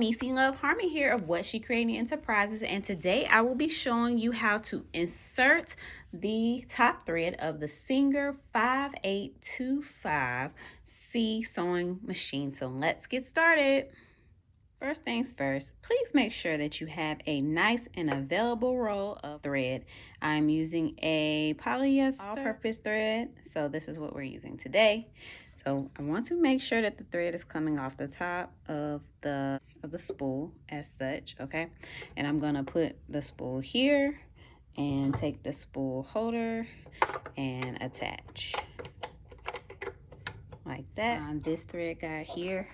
Nisi Love Harmony here of What She Creating Enterprises, and today I will be showing you how to insert the top thread of the Singer 5825C sewing machine. So let's get started. First things first, please make sure that you have a nice and available roll of thread. I'm using a polyester all-purpose thread, so this is what we're using today. So I want to make sure that the thread is coming off the top of the spool as such, okay? And I'm gonna put the spool here and take the spool holder and attach like that on this thread guide here.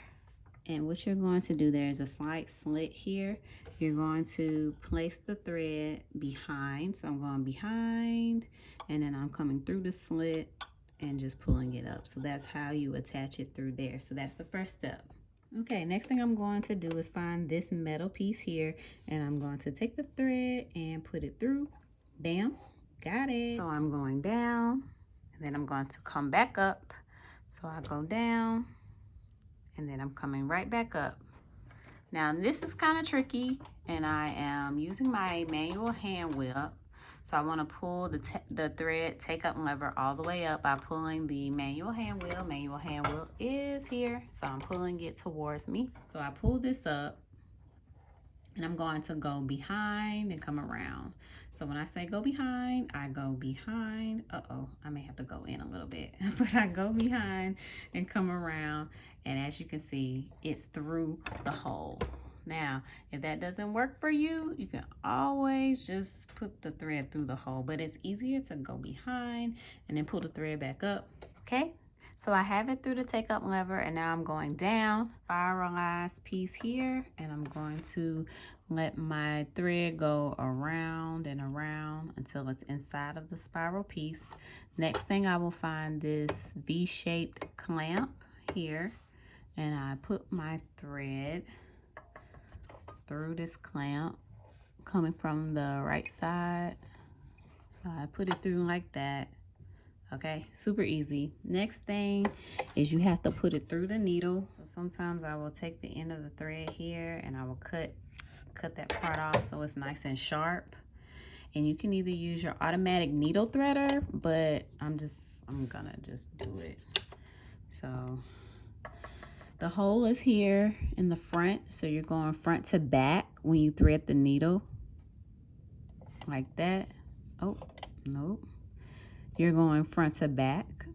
And what you're going to do, there's a slight slit here. You're going to place the thread behind. So I'm going behind, and then I'm coming through the slit and just pulling it up. So that's how you attach it through there. So that's the first step. Okay, next thing I'm going to do is find this metal piece here, and I'm going to take the thread and put it through. Bam, got it. So I'm going down, and then I'm going to come back up. So I go down, and then I'm coming right back up. Now this is kind of tricky, and I am using my manual hand wheel. So I want to pull the thread take up lever all the way up by pulling the manual hand wheel. Manual hand wheel is here, so I'm pulling it towards me. So I pull this up, and I'm going to go behind and come around. So when I say go behind, I go behind. I may have to go in a little bit, but I go behind and come around. And as you can see, it's through the hole. Now, if that doesn't work for you, you can always just put the thread through the hole, but it's easier to go behind and then pull the thread back up, okay? So I have it through the take up lever, and now I'm going down, spiralized piece here, and I'm going to let my thread go around and around until it's inside of the spiral piece. Next thing, I will find this V-shaped clamp here, and I put my thread through this clamp coming from the right side. So I put it through like that. Okay, super easy. Next thing is you have to put it through the needle. So sometimes I will take the end of the thread here, and I will cut that part off so it's nice and sharp. And you can either use your automatic needle threader, but I'm gonna just do it. So the hole is here in the front, so you're going front to back when you thread the needle like that. Oh, nope. You're going front to back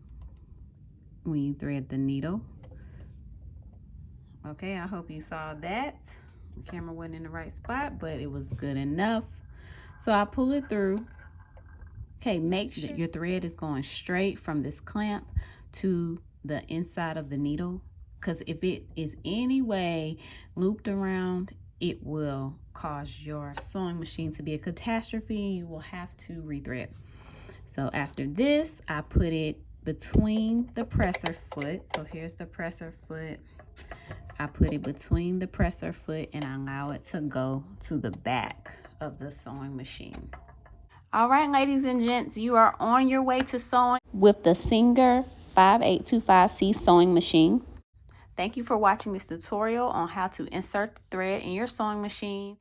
when you thread the needle. Okay, I hope you saw that. The camera wasn't in the right spot, but it was good enough. So I pull it through. Okay, make sure your thread is going straight from this clamp to the inside of the needle, because if it is any way looped around, it will cause your sewing machine to be a catastrophe. You will have to rethread. So after this, I put it between the presser foot. So here's the presser foot. I put it between the presser foot, and I allow it to go to the back of the sewing machine. All right, ladies and gents, you are on your way to sewing with the Singer 5825C sewing machine. Thank you for watching this tutorial on how to insert the thread in your sewing machine.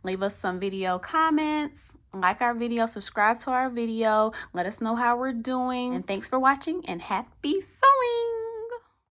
Leave us some video comments, like our video, subscribe to our video, let us know how we're doing, and thanks for watching, and happy sewing!